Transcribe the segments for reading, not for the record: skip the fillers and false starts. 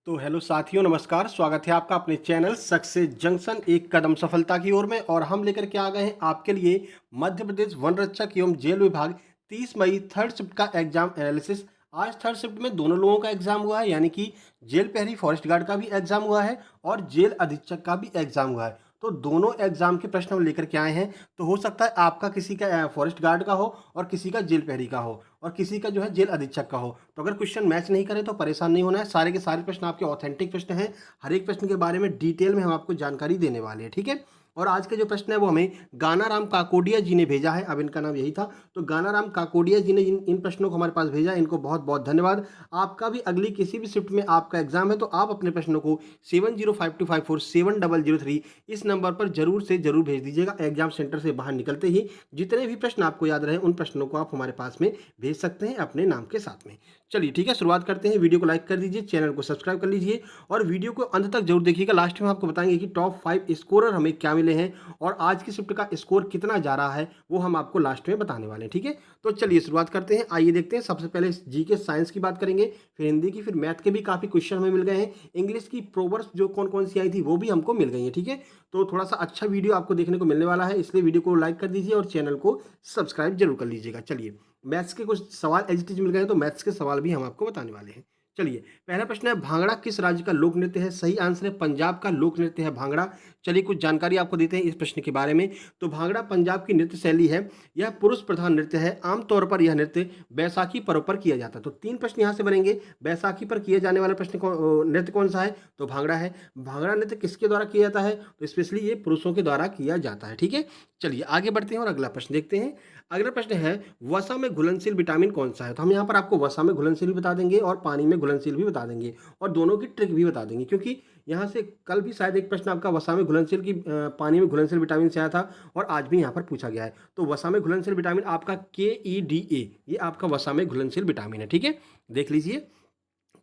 तो हेलो साथियों, नमस्कार। स्वागत है आपका अपने चैनल सक्सेस जंक्शन एक कदम सफलता की ओर में। और हम लेकर के आ गए हैं आपके लिए मध्य प्रदेश वन रक्षक एवं जेल विभाग 30 मई थर्ड शिफ्ट का एग्जाम एनालिसिस। आज थर्ड शिफ्ट में दोनों लोगों का एग्जाम हुआ है, यानी कि जेल प्रहरी फॉरेस्ट गार्ड का भी एग्जाम हुआ है और जेल अधीक्षक का भी एग्जाम हुआ है। तो दोनों एग्जाम के प्रश्न हम लेकर के आए हैं। तो हो सकता है आपका किसी का फॉरेस्ट गार्ड का हो और किसी का जेल प्रहरी का हो और किसी का जो है जेल अधीक्षक का हो। तो अगर क्वेश्चन मैच नहीं करे तो परेशान नहीं होना है। सारे के सारे प्रश्न आपके ऑथेंटिक प्रश्न हैं। हर एक प्रश्न के बारे में डिटेल में हम आपको जानकारी देने वाले हैं, ठीक है। और आज के जो प्रश्न है वो हमें गानाराम काकोडिया जी ने भेजा है। अब इनका नाम यही था। तो गानाराम काकोडिया जी ने इन प्रश्नों को हमारे पास भेजा, इनको बहुत बहुत धन्यवाद। आपका भी अगली किसी भी शिफ्ट में आपका एग्जाम है तो आप अपने प्रश्नों को 7052547003 इस नंबर पर जरूर से जरूर भेज दीजिएगा। एग्जाम सेंटर से बाहर निकलते ही जितने भी प्रश्न आपको याद रहे उन प्रश्नों को आप हमारे पास में भेज सकते हैं अपने नाम के साथ में। चलिए ठीक है, शुरुआत करते हैं। वीडियो को लाइक कर दीजिए, चैनल को सब्सक्राइब कर लीजिए और वीडियो को अंत तक जरूर देखिएगा। लास्ट में आपको बताएंगे कि टॉप 5 स्कोरर हमें क्या मिले हैं और आज की शिफ्ट का स्कोर कितना जा रहा है वो हम आपको लास्ट में बताने वाले हैं, ठीक है। तो चलिए शुरुआत करते हैं। आइए देखते हैं। सबसे पहले जीके साइंस की बात करेंगे, फिर हिंदी की, फिर मैथ के भी काफ़ी क्वेश्चन हमें मिल गए हैं। इंग्लिश की प्रोवर्ब्स जो कौन कौन सी आई थी वो भी हमको मिल गई है, ठीक है। तो थोड़ा सा अच्छा वीडियो आपको देखने को मिलने वाला है, इसलिए वीडियो को लाइक कर दीजिए और चैनल को सब्सक्राइब जरूर कर लीजिएगा। चलिए, मैथ्स के कुछ सवाल एज इट इज मिल गए हैं तो मैथ्स के सवाल भी हम आपको बताने वाले हैं। चलिए, पहला प्रश्न है, भांगड़ा किस राज्य का लोक नृत्य है? सही आंसर है पंजाब का लोक नृत्य है भांगड़ा। चलिए कुछ जानकारी आपको देते हैं इस प्रश्न के बारे में। तो भांगड़ा पंजाब की नृत्य शैली है। यह पुरुष प्रधान नृत्य है। आमतौर पर यह नृत्य बैसाखी पर्व पर किया जाता है। तो 3 प्रश्न यहाँ से बनेंगे। बैसाखी पर किए जाने वाला नृत्य कौन सा है? तो भांगड़ा है। भांगड़ा नृत्य किसके द्वारा किया जाता है? तो स्पेशली ये पुरुषों के द्वारा किया जाता है, ठीक है। चलिए आगे बढ़ते हैं और अगला प्रश्न देखते हैं। अगला प्रश्न है, वसा में घुलनशील विटामिन कौन सा है? तो हम यहाँ पर आपको वसा में घुलनशील भी बता देंगे और पानी में घुलनशील भी बता देंगे और दोनों की ट्रिक भी बता देंगे, क्योंकि यहाँ से कल भी शायद एक प्रश्न आपका वसा में घुलनशील की पानी में घुलनशील विटामिन से आया था और आज भी यहाँ पर पूछा गया है। तो वसा में घुलनशील विटामिन आपका KEDA, ये आपका वसा में घुलनशील विटामिन है, ठीक है। देख लीजिए।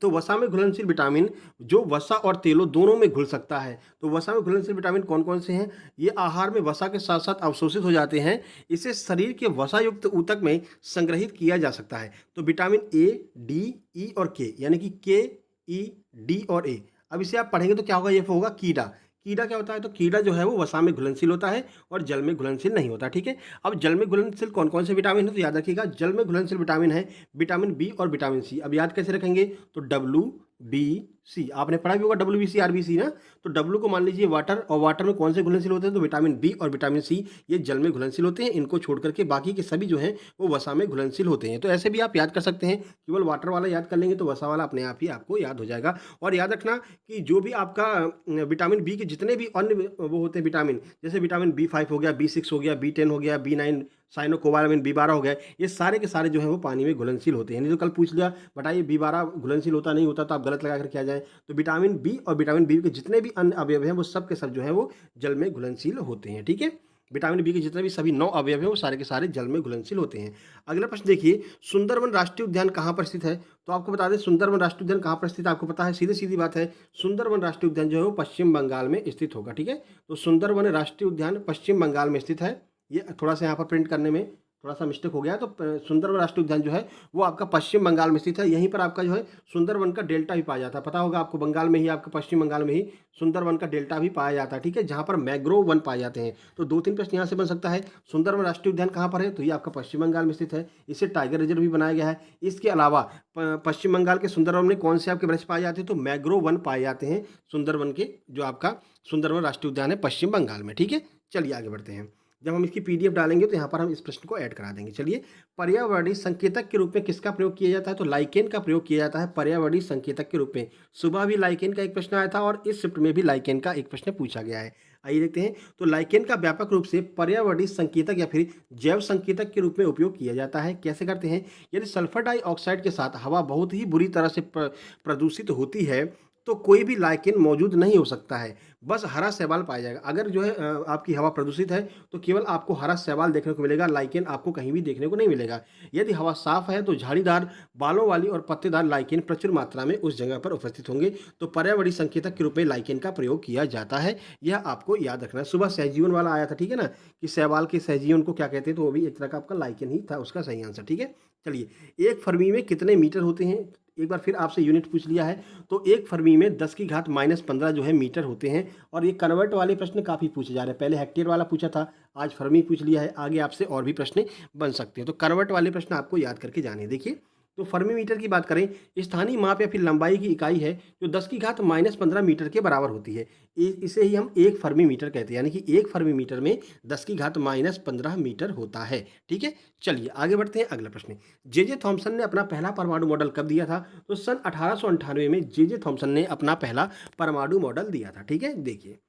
तो वसा में घुलनशील विटामिन जो वसा और तेलों दोनों में घुल सकता है। तो वसा में घुलनशील विटामिन कौन कौन से हैं? ये आहार में वसा के साथ साथ अवशोषित हो जाते हैं। इसे शरीर के वसा युक्त ऊतक में संग्रहित किया जा सकता है। तो विटामिन A, D, E और K, यानी कि KED और A। अब इसे आप पढ़ेंगे तो क्या होगा? ये होगा कीड़ा। कीड़ा क्या होता है? तो कीड़ा जो है वो वसा में घुलनशील होता है और जल में घुलनशील नहीं होता, ठीक है। अब जल में घुलनशील कौन कौन से विटामिन है? तो याद रखिएगा, जल में घुलनशील विटामिन है विटामिन B और विटामिन C। अब याद कैसे रखेंगे? तो WBC आपने पढ़ा भी होगा, WBC RBC ना। तो W को मान लीजिए वाटर, और वाटर में कौन से घुलनशील होते हैं? तो विटामिन B और विटामिन C ये जल में घुलनशील होते हैं। इनको छोड़ करके बाकी के सभी जो हैं वो वसा में घुलनशील होते हैं। तो ऐसे भी आप याद कर सकते हैं। केवल वाटर वाला याद कर लेंगे तो वसा वाला अपने आप ही आपको याद हो जाएगा। और याद रखना कि जो भी आपका विटामिन बी के जितने भी अन्य वो होते हैं विटामिन, जैसे विटामिन B5 हो गया, B6 हो गया, B10 हो गया, B9 साइनोकोबालामिन, B12 हो गया, ये सारे के सारे जो है वो पानी में घुलनशील होते हैं। नहीं तो कल पूछ लिया बताइए B12 घुलनशील होता नहीं होता, तो आप गलत लगा करके आ जाए। तो विटामिन B और विटामिन B के जितने भी अन्य अवयव हैं वो सब के सब जो है वो जल में घुलनशील होते हैं, ठीक है। विटामिन बी के जितने भी सभी 9 अवयव हैं वो सारे के सारे जल में घुलनशील होते हैं। अगला प्रश्न देखिए, सुंदरवन राष्ट्रीय उद्यान कहाँ पर स्थित है? तो आपको बता दें सुंदरवन राष्ट्रीय उद्यान कहाँ पर स्थित है, आपको पता है। सीधी सीधी बात है, सुंदरवन राष्ट्रीय उद्यान जो है वो पश्चिम बंगाल में स्थित होगा, ठीक है। तो सुंदरवन राष्ट्रीय उद्यान पश्चिम बंगाल में स्थित है। ये थोड़ा सा यहाँ पर प्रिंट करने में थोड़ा सा मिस्टेक हो गया। तो सुंदरवन राष्ट्रीय उद्यान जो है वो आपका पश्चिम बंगाल में स्थित है। यहीं पर आपका जो है सुंदरवन का डेल्टा भी पाया जाता है। पता होगा आपको, बंगाल में ही, आपके पश्चिम बंगाल में ही सुंदरवन का डेल्टा भी पाया जाता है, ठीक है, जहाँ पर मैग्रोव वन पाए जाते हैं। तो 2-3 प्रश्न यहाँ से बन सकता है। सुंदरवन राष्ट्रीय उद्यान कहाँ पर है? तो ये आपका पश्चिम बंगाल में स्थित है। इसे टाइगर रिजर्व भी बनाया गया है। इसके अलावा पश्चिम बंगाल के सुंदरवन में कौन से आपके वृक्ष पाए जाते हैं? तो मैग्रोव वन पाए जाते हैं सुंदरवन के, जो आपका सुंदरवन राष्ट्रीय उद्यान है पश्चिम बंगाल में, ठीक है। चलिए आगे बढ़ते हैं। जब हम इसकी PDF डालेंगे तो यहाँ पर हम इस प्रश्न को ऐड करा देंगे। चलिए, पर्यावरणीय संकेतक के रूप में किसका प्रयोग किया जाता है? तो लाइकेन का प्रयोग किया जाता है पर्यावरणीय संकेतक के रूप में। सुबह भी लाइकेन का एक प्रश्न आया था और इस शिफ्ट में भी लाइकेन का एक प्रश्न पूछा गया है। आइए देखते हैं। तो लाइकेन का व्यापक रूप से पर्यावरणीय संकेतक या फिर जैव संकेतक के रूप में उपयोग किया जाता है। कैसे करते हैं? यदि सल्फर डाइऑक्साइड के साथ हवा बहुत ही बुरी तरह से प्रदूषित होती है तो कोई भी लाइकेन मौजूद नहीं हो सकता है, बस हरा शैवाल पाया जाएगा। अगर जो है आपकी हवा प्रदूषित है तो केवल आपको हरा शैवाल देखने को मिलेगा, लाइकेन आपको कहीं भी देखने को नहीं मिलेगा। यदि हवा साफ है तो झाड़ीदार बालों वाली और पत्तेदार लाइकेन प्रचुर मात्रा में उस जगह पर उपस्थित होंगे। तो पर्यावरणीय संकेतक के रूप में लाइकेन का प्रयोग किया जाता है, यह आपको याद रखना है। सुबह सहजीवन वाला आया था, ठीक है ना, कि शैवाल के सहजीवन को क्या कहते हैं? तो वो भी एक तरह का आपका लाइकेन ही था उसका सही आंसर, ठीक है। चलिए, एक फर्मी में कितने मीटर होते हैं? एक बार फिर आपसे यूनिट पूछ लिया है, तो 1 फर्मी में 10 की घात -15 जो है मीटर होते हैं। और ये कन्वर्ट वाले प्रश्न काफ़ी पूछे जा रहे हैं। पहले हेक्टेयर वाला पूछा था, आज फर्मी पूछ लिया है, आगे आपसे और भी प्रश्न बन सकते हैं। तो कन्वर्ट वाले प्रश्न आपको याद करके जाने। देखिए, तो फर्मी मीटर की बात करें, स्थानीय माप या फिर लंबाई की इकाई है जो 10 की घात -15 मीटर के बराबर होती है। इसे ही हम 1 फर्मी मीटर कहते हैं, यानी कि 1 फर्मी मीटर में 10 की घात -15 मीटर होता है। ठीक है, चलिए आगे बढ़ते हैं। अगला प्रश्न, जे थॉम्सन ने अपना पहला परमाणु मॉडल कब दिया था? तो सन 1898 में जे थॉम्सन ने अपना पहला परमाणु मॉडल दिया था। ठीक है, देखिए,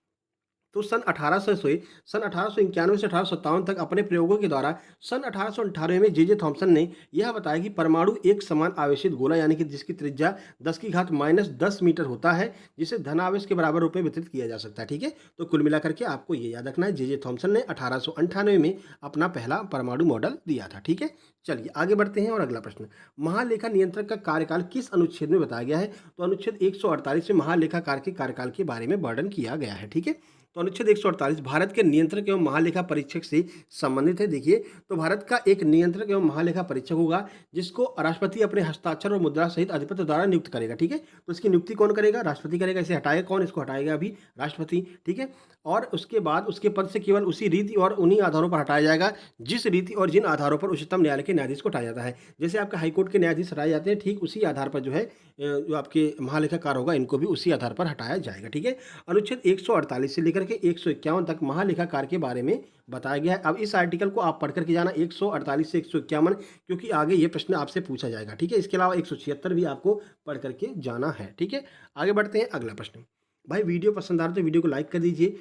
तो सन 1891 से 1857 तक अपने प्रयोगों के द्वारा सन 1898 में जे थॉम्सन ने यह बताया कि परमाणु एक समान आवेशित गोला, यानी कि जिसकी त्रिज्या 10 की घात -10 मीटर होता है, जिसे धनावेश के बराबर रूप में वितरित किया जा सकता है। ठीक है, तो कुल मिलाकर के आपको ये याद रखना है, जे थॉम्सन ने 1898 में अपना पहला परमाणु मॉडल दिया था। ठीक है, चलिए आगे बढ़ते हैं। और अगला प्रश्न, महालेखा नियंत्रक का कार्यकाल किस अनुच्छेद में बताया गया है? तो अनुच्छेद 148 में महालेखाकार के कार्यकाल के बारे में वर्णन किया गया है। ठीक है, तो अनुच्छेद 148 भारत के नियंत्रक एवं महालेखा परीक्षक से संबंधित है। देखिए, तो भारत का एक नियंत्रक एवं महालेखा परीक्षक होगा, जिसको राष्ट्रपति अपने हस्ताक्षर और मुद्रा सहित अधिपति द्वारा नियुक्त करेगा। ठीक है, तो इसकी नियुक्ति कौन करेगा? राष्ट्रपति करेगा। इसे हटाएगा कौन? इसको हटाएगा अभी राष्ट्रपति। ठीक है, और उसके बाद उसके पद से केवल उसी रीति और उन्हीं आधारों पर हटाया जाएगा जिस रीति और जिन आधारों पर उच्चतम न्यायालय के न्यायाधीश को हटाया जाता है। जैसे आपका हाईकोर्ट के न्यायाधीश हटाए जाते हैं, ठीक उसी आधार पर जो है जो आपके महालेखाकार होगा, इनको भी उसी आधार पर हटाया जाएगा। ठीक है, अनुच्छेद 148 से लेकर के 151 तक महालेखाकार के बारे में बताया गया है। अब इस आर्टिकल को आप पढ़ करके जाना, 148 से 151, क्योंकि आगे ये प्रश्न आपसे पूछा जाएगा। ठीक है, इसके अलावा 176 भी आपको पढ़ करके जाना है। ठीक है, आगे बढ़ते हैं। अगला प्रश्न, भाई वीडियो पसंद आ रहा है तो वीडियो को लाइक कर दीजिए।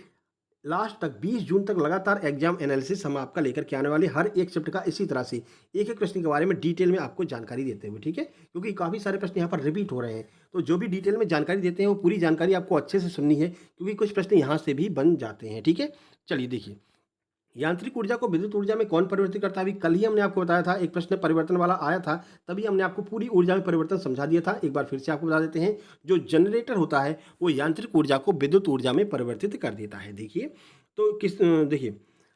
लास्ट तक 20 जून तक लगातार एग्जाम एनालिसिस हम आपका लेकर के आने वाले, हर एक शिफ्ट का इसी तरह से एक एक प्रश्न के बारे में डिटेल में आपको जानकारी देते हुए। ठीक है, क्योंकि काफ़ी सारे प्रश्न यहाँ पर रिपीट हो रहे हैं, तो जो भी डिटेल में जानकारी देते हैं वो पूरी जानकारी आपको अच्छे से सुननी है, क्योंकि कुछ प्रश्न यहाँ से भी बन जाते हैं। ठीक है, चलिए देखिए, यांत्रिक ऊर्जा को विद्युत ऊर्जा में कौन परिवर्तित करता है? अभी कल ही हमने आपको बताया था, एक प्रश्न परिवर्तन वाला आया था, तभी हमने आपको पूरी ऊर्जा में परिवर्तन समझा दिया था। एक बार फिर से आपको बता देते हैं, जो जनरेटर होता है वो यांत्रिक ऊर्जा को विद्युत ऊर्जा में परिवर्तित कर देता है। देखिए, तो देखिए,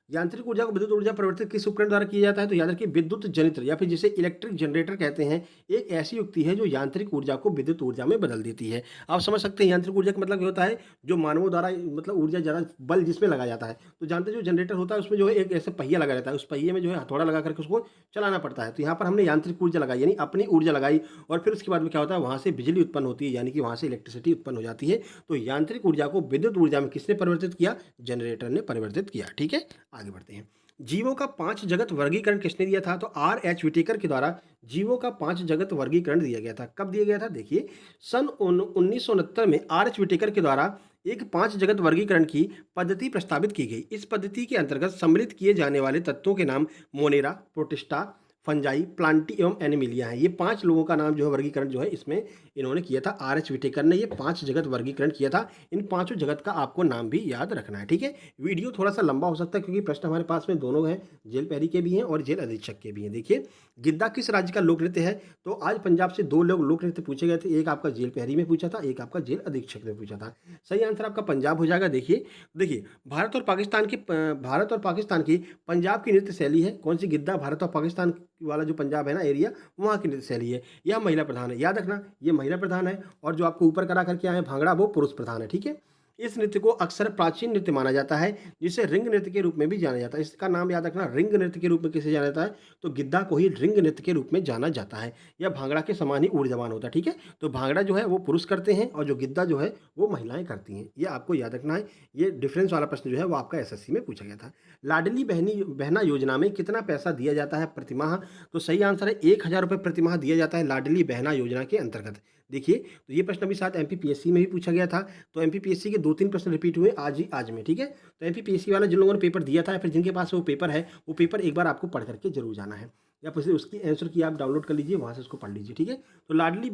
यांत्रिक ऊर्जा को विद्युत ऊर्जा परिवर्तित किस उपकरण द्वारा किया जाता है? तो याद रखिए, विद्युत जनित्र या फिर जिसे इलेक्ट्रिक जनरेटर कहते हैं, एक ऐसी युक्ति है जो यांत्रिक ऊर्जा को विद्युत ऊर्जा में बदल देती है। आप समझ सकते हैं यांत्रिक ऊर्जा का मतलब ये होता है जो मानवों द्वारा मतलब ऊर्जा ज़्यादा बल जिसमें लगाया जाता है। तो जानते हैं जो जनरेटर होता है उसमें जो है एक ऐसे पहिया लगा रहता है, उस पहिए में जो है हथौड़ा लगा करके उसको चलाना पड़ता है। तो यहाँ पर हमने यांत्रिक ऊर्जा लगाई, यानी अपनी ऊर्जा लगाई, और फिर उसके बाद में क्या होता है, वहाँ से बिजली उत्पन्न होती है, यानी कि वहाँ से इलेक्ट्रिसिटी उत्पन्न हो जाती है। तो यांत्रिक ऊर्जा को विद्युत ऊर्जा में किसने परिवर्तित किया? जनरेटर ने परिवर्तित किया। ठीक है, आगे बढ़ते हैं। जीवों का 5 जगत वर्गीकरण किसने दिया था? तो R.H. विटेकर के द्वारा जीवों का 5 जगत वर्गीकरण दिया गया था। कब दिया गया था? देखिए, सन 1969 में R.H. विटेकर के द्वारा एक 5 जगत वर्गीकरण की पद्धति प्रस्तावित की गई। इस पद्धति के अंतर्गत सम्मिलित किए जाने वाले तत्वों के नाम मोनेरा, प्रोटिस्टा, फंजाई, प्लांटी एवं एनिमिलिया हैं। ये 5 लोगों का नाम जो है वर्गीकरण जो है इसमें इन्होंने किया था। R.H. विटेकर ने ये 5 जगत वर्गीकरण किया था। इन पांचों जगत का आपको नाम भी याद रखना है। ठीक है, वीडियो थोड़ा सा लंबा हो सकता है, क्योंकि प्रश्न हमारे पास में दोनों हैं, जेल पहरी के भी हैं और जेल अधीक्षक के भी हैं। देखिए, गिद्दा किस राज्य का लोक नृत्य है? तो आज पंजाब से 2 लोग लोक नृत्य पूछे गए थे, एक आपका जेल पहरी में पूछा था, एक आपका जेल अधीक्षक में पूछा था। सही आंसर आपका पंजाब हो जाएगा। देखिए देखिए, भारत और पाकिस्तान की पंजाब की नृत्य शैली है कौन सी? गिद्दा। भारत और पाकिस्तान वाला जो पंजाब है ना एरिया, वहाँ की नृत्य शैली है। यह महिला प्रधान है, याद रखना, ये महिला प्रधान है। और जो आपको ऊपर करा करके आए भांगड़ा, वो पुरुष प्रधान है। ठीक है, इस नृत्य को अक्सर प्राचीन नृत्य माना जाता है, जिसे रिंग नृत्य के रूप में भी जाना जाता है। इसका नाम याद रखना, रिंग नृत्य के रूप में किसे जाना जाता है? तो गिद्दा को ही रिंग नृत्य के रूप में जाना जाता है। यह भांगड़ा के समान ही ऊर्जावान होता है। ठीक है, तो भांगड़ा जो है वो पुरुष करते हैं और जो गिद्दा जो है वो महिलाएं करती हैं। ये आपको याद रखना है। ये डिफरेंस वाला प्रश्न जो है वो आपका एसएससी में पूछा गया था। लाडली बहना योजना में कितना पैसा दिया जाता है प्रतिमाह? तो सही आंसर है 1000 रुपये प्रतिमाह दिया जाता है लाडली बहना योजना के अंतर्गत। देखिए, तो ये प्रश्न अभी साथ एमपीपीएससी में भी पूछा गया था। तो एमपीपीएससी के 2-3 प्रश्न रिपीट हुए आज में। ठीक है, तो एमपीपीएससी वाला जिन लोगों ने पेपर दिया था या फिर जिनके पास वो पेपर है, वो पेपर एक बार आपको पढ़ करके जरूर जाना है, या फिर उसकी आंसर की आप डाउनलोड कर लीजिए, वहाँ से उसको पढ़ लीजिए। ठीक है, तो लाडली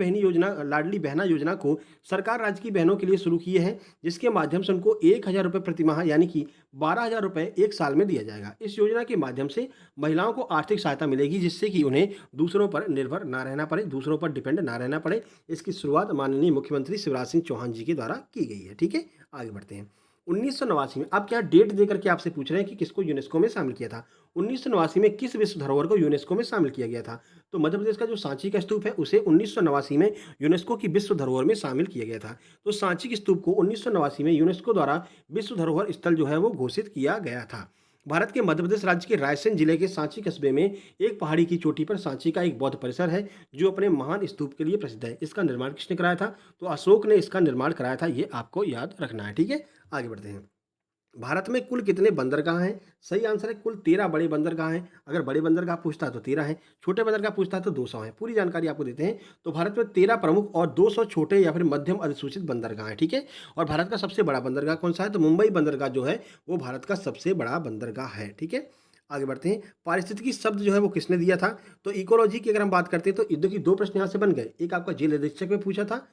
बहना योजना को सरकार राज्य की बहनों के लिए शुरू किए हैं, जिसके माध्यम से उनको 1000 रुपये प्रतिमाह यानी कि 12,000 रुपये एक साल में दिया जाएगा। इस योजना के माध्यम से महिलाओं को आर्थिक सहायता मिलेगी, जिससे कि उन्हें दूसरों पर निर्भर ना रहना पड़े, दूसरों पर डिपेंड ना रहना पड़े। इसकी शुरुआत माननीय मुख्यमंत्री शिवराज सिंह चौहान जी के द्वारा की गई है। ठीक है, आगे बढ़ते हैं। 1989 में अब क्या डेट देकर के आपसे पूछ रहे हैं कि किसको यूनेस्को में शामिल किया था। 1989 में किस विश्व धरोहर को यूनेस्को में शामिल किया गया था? तो मध्य प्रदेश का जो सांची का स्तूप है उसे 1989 में यूनेस्को की विश्व धरोहर में शामिल किया गया था। तो सांची के स्तूप को 1989 में यूनेस्को द्वारा विश्व धरोहर स्थल जो है वो घोषित किया गया था। भारत के मध्य प्रदेश राज्य के रायसेन जिले के सांची कस्बे में एक पहाड़ी की चोटी पर सांची का एक बौद्ध परिसर है जो अपने महान स्तूप के लिए प्रसिद्ध है। इसका निर्माण किसने कराया था? तो अशोक ने इसका निर्माण कराया था, ये आपको याद रखना है। ठीक है, आगे बढ़ते हैं। भारत में कुल कितने बंदरगाह हैं? सही आंसर है कुल 13 बड़े बंदरगाह हैं। अगर बड़े बंदरगाह पूछता है तो 13 हैं, छोटे बंदरगाह पूछता है तो 200 हैं। पूरी जानकारी आपको देते हैं। तो भारत में 13 प्रमुख और 200 छोटे या फिर मध्यम अधिसूचित बंदरगाह हैं। ठीक है, और भारत का सबसे बड़ा बंदरगाह कौन सा है? तो मुंबई बंदरगाह जो है वो भारत का सबसे बड़ा बंदरगाह है। ठीक है, आगे बढ़ते हैं। पारिस्थितिकी शब्द जो है वो किसने दिया था? तो इकोलॉजी की अगर हम बात करते हैं तो देखिए 2 प्रश्न यहाँ से बन गए। एक आपका जेल अधीक्षक में पूछा था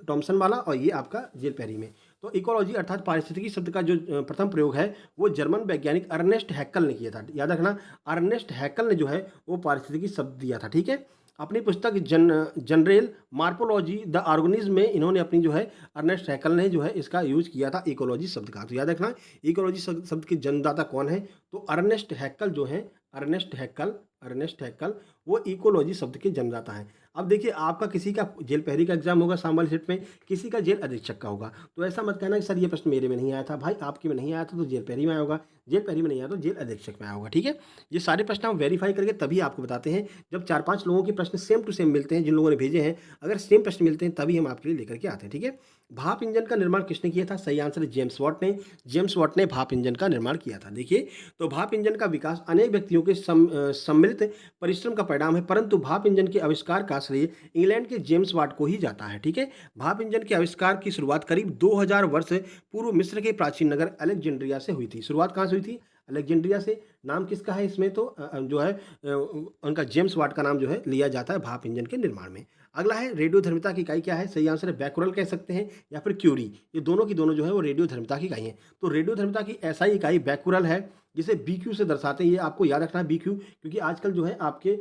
टॉमसन वाला, और ये आपका जेल पेरी में। तो इकोलॉजी अर्थात पारिस्थितिकी शब्द का जो प्रथम प्रयोग है वो जर्मन वैज्ञानिक अर्नेस्ट हैक्कल ने किया था। याद रखना, अर्नेस्ट हैक्कल ने जो है वो पारिस्थितिकी शब्द दिया था। ठीक है, अपनी पुस्तक जनरल मार्पोलॉजी द ऑर्गेनिज्म में इन्होंने अपनी जो है अर्नेस्ट हैक्कल ने जो है इसका यूज किया था इकोलॉजी शब्द का। तो याद रखना, इकोलॉजी शब्द के जन्मदाता कौन है? तो अर्नेस्ट हैक्कल जो है, अर्नेस्ट हैक्कल वो इकोलॉजी शब्द के जन्मदाता हैं। अब देखिए, आपका किसी का जेल पहरी का एग्जाम होगा सामान्य सेट में, किसी का जेल अधीक्षक का होगा। तो ऐसा मत कहना कि सर ये प्रश्न मेरे में नहीं आया था। भाई आपके में नहीं आया था तो जेल पहरी में आया होगा, जेल पहरी में नहीं आया तो जेल अधीक्षक में आया होगा। ठीक है, ये सारे प्रश्न हम वेरीफाई करके तभी आपको बताते हैं। जब 4-5 लोगों के प्रश्न सेम टू सेम मिलते हैं, जिन लोगों ने भेजे हैं, अगर सेम प्रश्न मिलते हैं तभी हम आपके लिए लेकर के आते हैं। ठीक है, भाप इंजन का निर्माण किसने किया था? सही आंसर है जेम्स वाट ने। जेम्स वाट ने भाप इंजन का निर्माण किया था। देखिए, तो भाप इंजन का विकास अनेक व्यक्तियों के सम्मिलित परिश्रम का परिणाम है, परंतु भाप इंजन के आविष्कार का श्रेय इंग्लैंड के जेम्स वाट को ही जाता है। ठीक है, भाप इंजन के आविष्कार की शुरुआत करीब 2000 वर्ष पूर्व मिस्र के प्राचीन नगर अलेक्जेंड्रिया से हुई थी। शुरुआत कहाँ से हुई थी? अलेक्जेंड्रिया से। नाम किसका है इसमें? तो जो है उनका जेम्स वाट का नाम जो है लिया जाता है भाप इंजन के निर्माण में। अगला है रेडियोधर्मिता की इकाई क्या है? सही आंसर है बैकुरल कह सकते हैं या फिर क्यूरी। ये दोनों की दोनों जो है वो रेडियोधर्मिता की इकाई है। तो रेडियोधर्मिता की ऐसा ही इकाई बैकुरल है जिसे BQ से दर्शाते हैं। ये आपको याद रखना है BQ, क्योंकि आजकल जो है आपके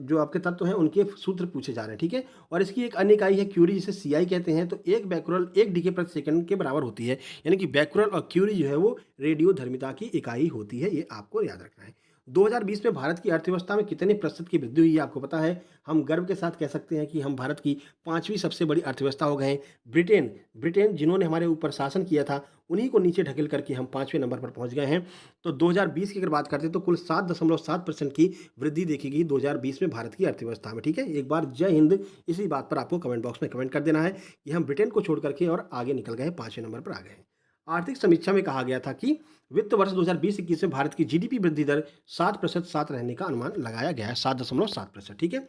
जो आपके तत्व हैं उनके सूत्र पूछे जा रहे हैं। ठीक है, और इसकी एक अन्य इकाई है क्यूरी, जिसे CI कहते हैं। तो एक बैकुरल 1 डीके प्रति सेकंड के बराबर होती है, यानी कि बैकुरल और क्यूरी जो है वो रेडियोधर्मिता की इकाई होती है। ये आपको याद रखना है। 2020 में भारत की अर्थव्यवस्था में कितने प्रतिशत की वृद्धि हुई है आपको पता है? हम गर्व के साथ कह सकते हैं कि हम भारत की 5वीं सबसे बड़ी अर्थव्यवस्था हो गए हैं। ब्रिटेन जिन्होंने हमारे ऊपर शासन किया था, उन्हीं को नीचे ढकेल करके हम 5वें नंबर पर पहुंच गए हैं। तो 2020 की अगर बात करते हैं तो कुल 7.7% की वृद्धि देखी गई 2020 में भारत की अर्थव्यवस्था में। ठीक है, एक बार जय हिंद इसी बात पर आपको कमेंट बॉक्स में कमेंट कर देना है कि हम ब्रिटेन को छोड़ करके और आगे निकल गए, 5वें नंबर पर आ गए हैं। आर्थिक समीक्षा में कहा गया था कि वित्त वर्ष 2020-21 में भारत की GDP वृद्धि दर 7% साथ रहने का अनुमान लगाया गया है, 7.7%। ठीक है,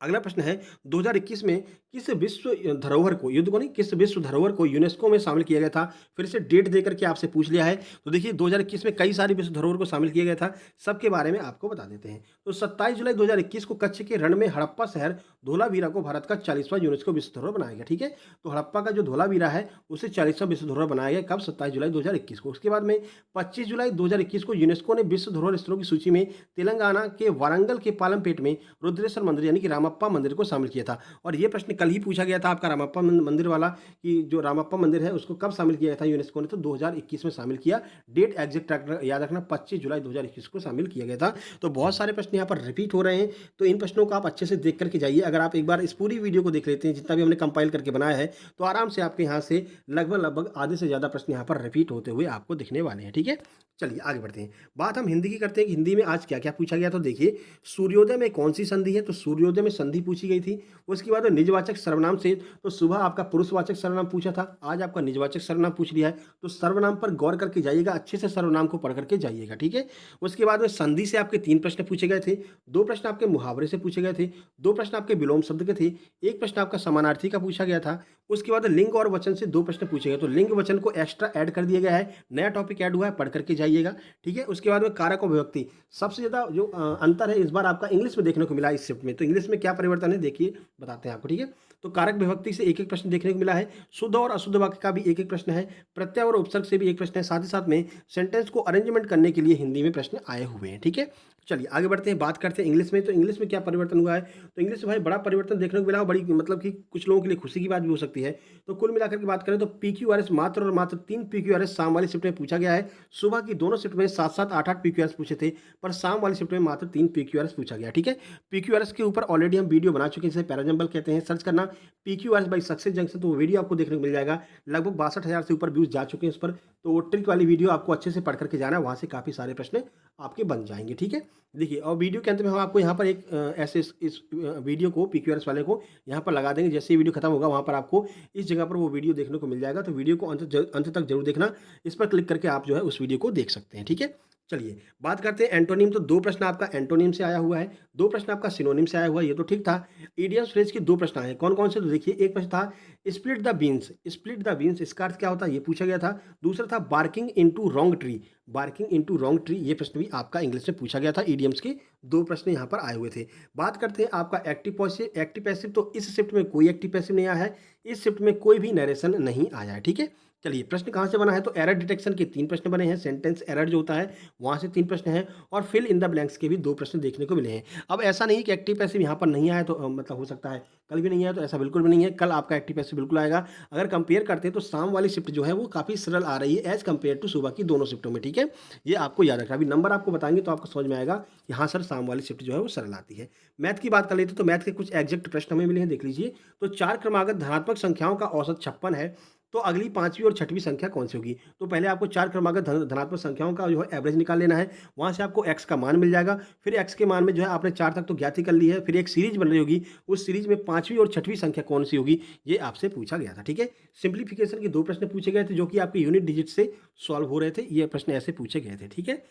अगला प्रश्न है 2021 में किस विश्व धरोहर को किस विश्व धरोहर को यूनेस्को में शामिल किया गया था? फिर से डेट देकर के आपसे पूछ लिया है। तो देखिए 2021 में कई सारी विश्व धरोहर को शामिल किया गया था, सबके बारे में आपको बता देते हैं। तो 27 जुलाई 2021 को कच्छ के रण में हड़प्पा शहर धोलावीरा को भारत का 40वां यूनेस्को विश्व धरोहर बनाया गया। ठीक है, तो हड़प्पा का जो धोलावीरा है उसे 40वां विश्व धरोहर बनाया गया। कब? 27 जुलाई 2021 को। उसके बाद में 25 जुलाई 2021 को यूनेस्को ने विश्व धरोहर स्थलों की सूची में तेलंगाना के वारंगल के पालमपेट में रुद्रेश्वर मंदिर यानी कि रामप्पा मंदिर को शामिल किया था। और ये प्रश्न कल ही पूछा गया था आपका रामप्पा मंदिर वाला, कि जो रामप्पा मंदिर है उसको कब शामिल किया गया था यूनेस्को ने? तो 2021 में शामिल किया। डेट एग्जैक्ट याद रखना, 25 जुलाई 2021 को शामिल किया गया था। तो बहुत सारे प्रश्न यहाँ पर रिपीट हो रहे हैं, तो इन प्रश्नों को आप अच्छे से देख करके जाइए। अगर आप एक बार इस पूरी वीडियो को देख लेते हैं, जितना भी हमने कंपाइल करके बनाया है, तो आराम से आपके यहाँ से लगभग आधे से ज़्यादा प्रश्न यहाँ पर रिपीट होते हुए आपको दिखने वाले हैं। ठीक है, चलिए आगे बढ़ते हैं। बात हम हिंदी की करते हैं कि हिंदी में आज क्या क्या पूछा गया। तो देखिए, सूर्योदय में कौन सी संधि है? तो सूर्योदय में संधि पूछी गई थी। उसके बाद निजवाचक सर्वनाम से, तो सुबह आपका पुरुषवाचक सर्वनाम पूछा था, आज आपका निजवाचक सर्वनाम पूछ लिया है। तो सर्वनाम पर गौर करके जाइएगा, अच्छे से सर्वनाम को पढ़ करके जाइएगा। ठीक है, उसके बाद में संधि से आपके 3 प्रश्न पूछे गए थे, 2 प्रश्न आपके मुहावरे से पूछे गए थे, 2 प्रश्न आपके विलोम शब्द के थे, 1 प्रश्न आपका समानार्थी का पूछा गया था। उसके बाद लिंग और वचन से 2 प्रश्न पूछे गए। तो लिंग वचन को एक्स्ट्रा ऐड कर दिया गया है, नया टॉपिक ऐड हुआ है, पढ़ करके जाइएगा। ठीक है, उसके बाद में कारक और विभक्ति, सबसे ज़्यादा जो अंतर है इस बार आपका इंग्लिश में देखने को मिला इस शिफ्ट में। तो इंग्लिश में क्या परिवर्तन है देखिए, बताते हैं आपको। ठीक है, तो कारक विभक्ति से 1-1 प्रश्न देखने को मिला है। शुद्ध और अशुद्ध वाक्य का भी 1-1 प्रश्न है। प्रत्यय और उपसर्ग से भी 1 प्रश्न है। साथ ही साथ में सेंटेंस को अरेंजमेंट करने के लिए हिंदी में प्रश्न आए हुए हैं। ठीक है, चलिए आगे बढ़ते हैं, बात करते हैं इंग्लिश में। तो इंग्लिश में क्या परिवर्तन हुआ है? तो इंग्लिश में भाई बड़ा परिवर्तन देखने को मिला और बड़ी मतलब कि कुछ लोगों के लिए खुशी की बात भी हो सकती है। तो कुल मिलाकर के बात करें तो पीक्यूआरएस मात्र और मात्र 3 पीक्यूआरएस शाम वाली शिफ्ट में पूछा गया है। सुबह की दोनों शिफ्ट में 7-7, 8-8 पीक्यूआरएस पूछे थे, पर शाम वाली शिफ्ट में मात्र 3 पीक्यूआरएस पूछा गया। ठीक है, पीक्यूआरएस के ऊपर ऑलरेडी हम वीडियो बना चुके हैं, जिसे पैराजंबल कहते हैं। सर्च करना पीक्यूआरएस बाई सक्सेस जंक्शन, तो वो वीडियो आपको देखने को मिल जाएगा। लगभग 62,000 से ऊपर व्यूज जा चुके हैं उस पर। तो वो ट्रिक वाली वीडियो आपको अच्छे से पढ़ करके जाना है, वहाँ से काफ़ी सारे प्रश्न आपके बन जाएंगे। ठीक है, देखिए और वीडियो के अंत में हम आपको यहाँ पर एक ऐसे इस वीडियो को पीक्यूआरएस वाले को यहाँ पर लगा देंगे। जैसे ही वीडियो खत्म होगा वहाँ पर आपको इस जगह पर वो वीडियो देखने को मिल जाएगा। तो वीडियो को अंत तक जरूर देखना, इस पर क्लिक करके आप जो है उस वीडियो को देख सकते हैं। ठीक है, चलिए बात करते हैं एंटोनिम। तो 2 प्रश्न आपका एंटोनिम से आया हुआ है, 2 प्रश्न आपका सिनोनिम से आया हुआ है, ये तो ठीक था। इडियम्स फ्रेज के 2 प्रश्न आए हैं। कौन कौन से? तो देखिए, एक प्रश्न था split the beans. Split the beans इसका अर्थ क्या होता है, ये पूछा गया था। दूसरा था barking into wrong tree. Barking into wrong tree, ये प्रश्न भी आपका इंग्लिश में पूछा गया था। इडियम्स के 2 प्रश्न यहाँ पर आए हुए थे। बात करते हैं आपका एक्टिव पैसिव। एक्टिव पैसिव, तो इस शिफ्ट में कोई एक्टिव पैसिव नहीं आया है, इस शिफ्ट में कोई भी नरेशन नहीं आया है। ठीक है, चलिए प्रश्न कहाँ से बना है? तो एरर डिटेक्शन के 3 प्रश्न बने हैं। सेंटेंस एरर जो होता है वहाँ से 3 प्रश्न हैं, और फिल इन द ब्लैंक्स के भी 2 प्रश्न देखने को मिले हैं। अब ऐसा नहीं कि एक्टिव पैसिव यहाँ पर नहीं आया तो मतलब हो सकता है कल भी नहीं आया, तो ऐसा बिल्कुल भी नहीं है। कल आपका एक्टिव पैसिव बिल्कुल आएगा। अगर कंपेयर करते हैं तो शाम वाली शिफ्ट जो है वो काफ़ी सरल आ रही है एज कम्पेयर टू सुबह की दोनों शिफ्टों में। ठीक है, ये आपको याद रखना। अभी नंबर आपको बताएंगे तो आपको समझ में आएगा कि हाँ सर, शाम वाली शिफ्ट जो है वो सरल आती है। मैथ की बात कर लेते हैं तो मैथ के कुछ एग्जैक्ट प्रश्न हमें मिले हैं, देख लीजिए। तो 4 क्रमागत धनात्मक संख्याओं का औसत 56 है, तो अगली 5वीं और 6वीं संख्या कौन सी होगी? तो पहले आपको 4 क्रमागत धनात्मक संख्याओं का जो है एवरेज निकाल लेना है। वहाँ से आपको x का मान मिल जाएगा। फिर x के मान में जो है आपने 4 तक तो ज्ञात ही कर ली है। फिर एक सीरीज बन रही होगी, उस सीरीज में 5वीं और 6वीं संख्या कौन सी होगी, ये आपसे पूछा गया था। ठीक है, सिंप्लीफिकेशन के 2 प्रश्न पूछे गए थे जो कि आपके यूनिट डिजिट से सॉल्व हो रहे थे। ये प्रश्न ऐसे पूछे गए थे। ठीक है,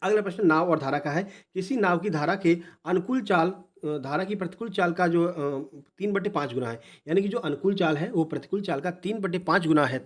अगला प्रश्न नाव और धारा का है। किसी नाव की धारा के अनुकूल चाल धारा की प्रतिकूल चाल का जो 3/5 गुना है, यानी कि जो अनुकूल चाल है वो प्रतिकूल चाल का 3/5 गुना है।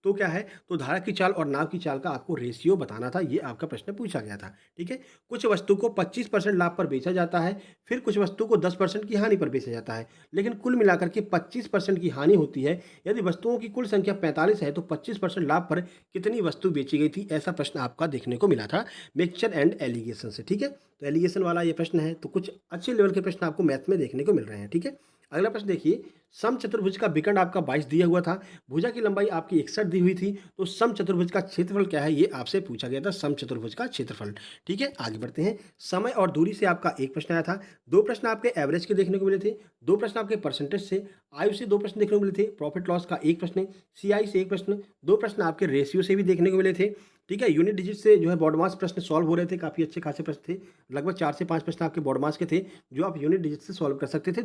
तो क्या है? तो धारा की चाल और नाव की चाल का आपको रेशियो बताना था। ये आपका प्रश्न पूछा गया था। ठीक है, कुछ वस्तु को 25% लाभ पर बेचा जाता है, फिर कुछ वस्तु को 10% की हानि पर बेचा जाता है, लेकिन कुल मिलाकर के 25% की हानि होती है। यदि वस्तुओं की कुल संख्या 45 है तो 25% लाभ पर कितनी वस्तु बेची गई थी? ऐसा प्रश्न आपका देखने को मिला था मिक्सचर एंड एलिगेशन से। ठीक है, तो एलिगेशन वाला ये प्रश्न है। तो कुछ अच्छे लेवल के प्रश्न आपको मैथ में देखने को मिल रहे हैं। ठीक है, अगला प्रश्न देखिए, समचतुर्भुज का विकर्ण आपका 22 दिया हुआ था, भुजा की लंबाई आपकी 61 दी हुई थी, तो समचतुर्भुज का क्षेत्रफल क्या है? ये आपसे पूछा गया था, समचतुर्भुज का क्षेत्रफल। ठीक है, आगे बढ़ते हैं। समय और दूरी से आपका एक प्रश्न आया था। 2 प्रश्न आपके एवरेज के देखने को मिले थे, 2 प्रश्न आपके परसेंटेज से, आयु से 2 प्रश्न देखने को मिले थे, प्रॉफिट लॉस का 1 प्रश्न, सीआई से 1 प्रश्न, 2 प्रश्न आपके रेशियो से भी देखने को मिले थे। ठीक है, यूनिट डिजिट से जो है बॉडमास प्रश्न सॉल्व हो रहे थे, काफ़ी अच्छे खासे प्रश्न थे। लगभग 4 से 5 प्रश्न आपके बॉडमास के थे जो आप यूनिट डिजिट से सॉल्व कर सकते थे।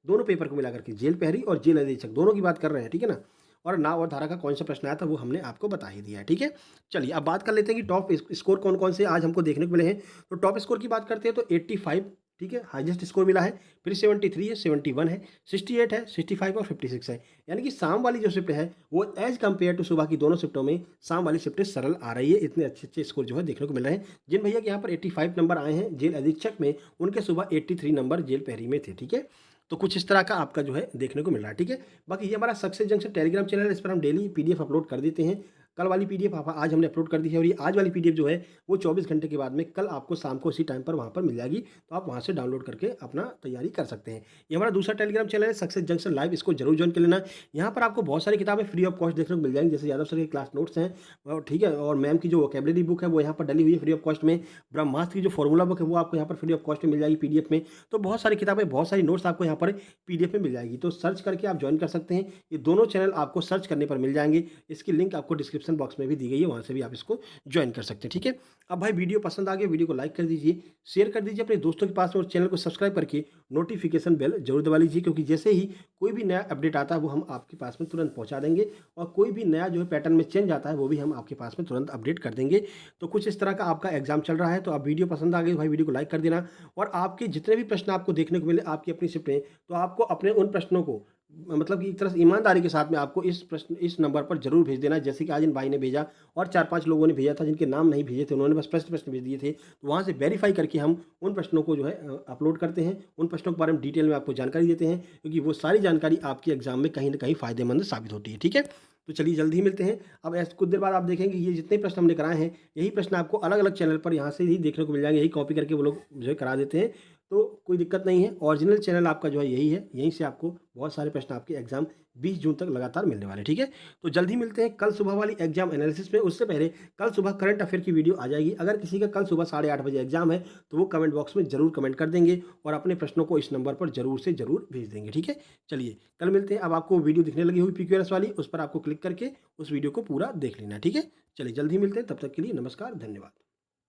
दोनों पेपर को मिलाकर के, जेल पहरी और जेल अधीक्षक दोनों की बात कर रहे हैं। ठीक है ना, और नाव और धारा का कौन सा प्रश्न आया था वो हमने आपको बता ही दिया है। ठीक है, चलिए अब बात कर लेते हैं कि टॉप स्कोर कौन कौन से आज हमको देखने को मिले हैं। तो टॉप स्कोर की बात करते हैं तो 85, ठीक है, हाईएस्ट स्कोर मिला है। फिर 73 है, 71 है, 68 है, 65 और 56 है। यानी कि शाम वाली जो शिफ्ट है वो एज कम्पेयर टू सुबह की दोनों शिफ्टों में शाम वाली शिफ्ट सरल आ रही है। इतने अच्छे अच्छे स्कोर जो है देखने को मिल रहे हैं। जिन भैया के यहाँ पर 85 नंबर आए हैं जेल अधीक्षक में, उनके सुबह 83 नंबर जेल पहरी में थे। ठीक है, तो कुछ इस तरह का आपका जो है देखने को मिल रहा है। ठीक है, बाकी ये हमारा सक्सेस जंक्शन टेलीग्राम चैनल है, इस पर हम डेली पीडीएफ अपलोड कर देते हैं। कल वाली पीडीएफ आज हमने अपलोड कर दी है, और ये आज वाली पीडीएफ जो है वो 24 घंटे के बाद में कल आपको शाम को इसी टाइम पर वहाँ पर मिल जाएगी। तो आप वहाँ से डाउनलोड करके अपना तैयारी कर सकते हैं। ये हमारा दूसरा टेलीग्राम चैनल है सक्सेस जंक्शन लाइव, इसको जरूर ज्वाइन कर लेना। यहाँ पर आपको बहुत सारी किताबें फ्री ऑफ कॉस्ट देखने को मिल जाएंगी, जैसे यादव सर के क्लास नोट्स हैं, और ठीक है, और मैम की जो वोकेबलरी बुक है वो यहाँ पर डली हुई है फ्री ऑफ कॉस्ट में। ब्रह्मास्त्र की जो फॉर्मूला बुक है वो आपको यहाँ पर फ्री ऑफ कॉस्ट में मिल जाएगी पीडीएफ में। तो बहुत सारी किताबें, बहुत सारी नोट्स आपको यहाँ पर पीडीएफ में मिल जाएगी। तो सर्च करके आप ज्वाइन कर सकते हैं। ये दोनों चैनल आपको सर्च करने पर मिल जाएंगे। इसकी लिंक आपको डिस्क्रिप्शन बॉक्स में भी दी गई है, वहाँ से भी आप इसको ज्वाइन कर सकते हैं। ठीक है, अब भाई वीडियो पसंद आ गया, वीडियो को लाइक कर दीजिए, शेयर कर दीजिए अपने दोस्तों के पास में, और चैनल को सब्सक्राइब करके नोटिफिकेशन बेल जरूर दबा लीजिए, क्योंकि जैसे ही कोई भी नया अपडेट आता है वो हम आपके पास में तुरंत पहुंचा देंगे, और कोई भी नया जो है पैटर्न में चेंज आता है वो भी हम आपके पास में तुरंत अपडेट कर देंगे। तो कुछ इस तरह का आपका एग्जाम चल रहा है। तो आप वीडियो पसंद आ गई भाई, वीडियो को लाइक कर देना, और आपके जितने भी प्रश्न आपको देखने को मिले आपकी अपनी शिफ्ट में, तो आपको अपने उन प्रश्नों को मतलब कि एक तरह से ईमानदारी के साथ में आपको इस नंबर पर ज़रूर भेज देना है। जैसे कि आज इन भाई ने भेजा और 4-5 लोगों ने भेजा था जिनके नाम नहीं भेजे थे, उन्होंने बस प्रश्न भेज दिए थे। तो वहाँ से वेरीफ़ाई करके हम उन प्रश्नों को जो है अपलोड करते हैं। उन प्रश्नों के बारे में डिटेल में आपको जानकारी देते हैं, क्योंकि वो सारी जानकारी आपके एग्ज़ाम में कहीं न कहीं फ़ायदेमंद साबित होती है, ठीक है? तो चलिए जल्द ही मिलते हैं। अब ऐसे कुछ देर बाद आप देखेंगे ये जितने प्रश्न हमने कराए हैं, यही प्रश्न आपको अलग-अलग चैनल पर यहाँ से ही देखने को मिल जाएँगे। यही कॉपी करके वो लोग जो है करा देते हैं। तो कोई दिक्कत नहीं है, ओरिजिनल चैनल आपका जो है यही है, यहीं से आपको बहुत सारे प्रश्न आपके एग्ज़ाम 20 जून तक लगातार मिलने वाले हैं, ठीक है? तो जल्द ही मिलते हैं कल सुबह वाली एग्ज़ाम एनालिसिस में, उससे पहले कल सुबह करंट अफ़ेयर की वीडियो आ जाएगी। अगर किसी का कल सुबह 8:30 बजे एग्ज़ाम है, तो वो कमेंट बॉक्स में ज़रूर कमेंट कर देंगे और अपने प्रश्नों को इस नंबर पर ज़रूर से ज़रूर भेज देंगे, ठीक है? चलिए, कल मिलते हैं। अब आपको वीडियो दिखने लगी होगी पीक्यूआरएस वाली, उस पर आपको क्लिक करके उस वीडियो को पूरा देख लेना है, ठीक है? चलिए जल्द ही मिलते हैं, तब तक के लिए नमस्कार, धन्यवाद।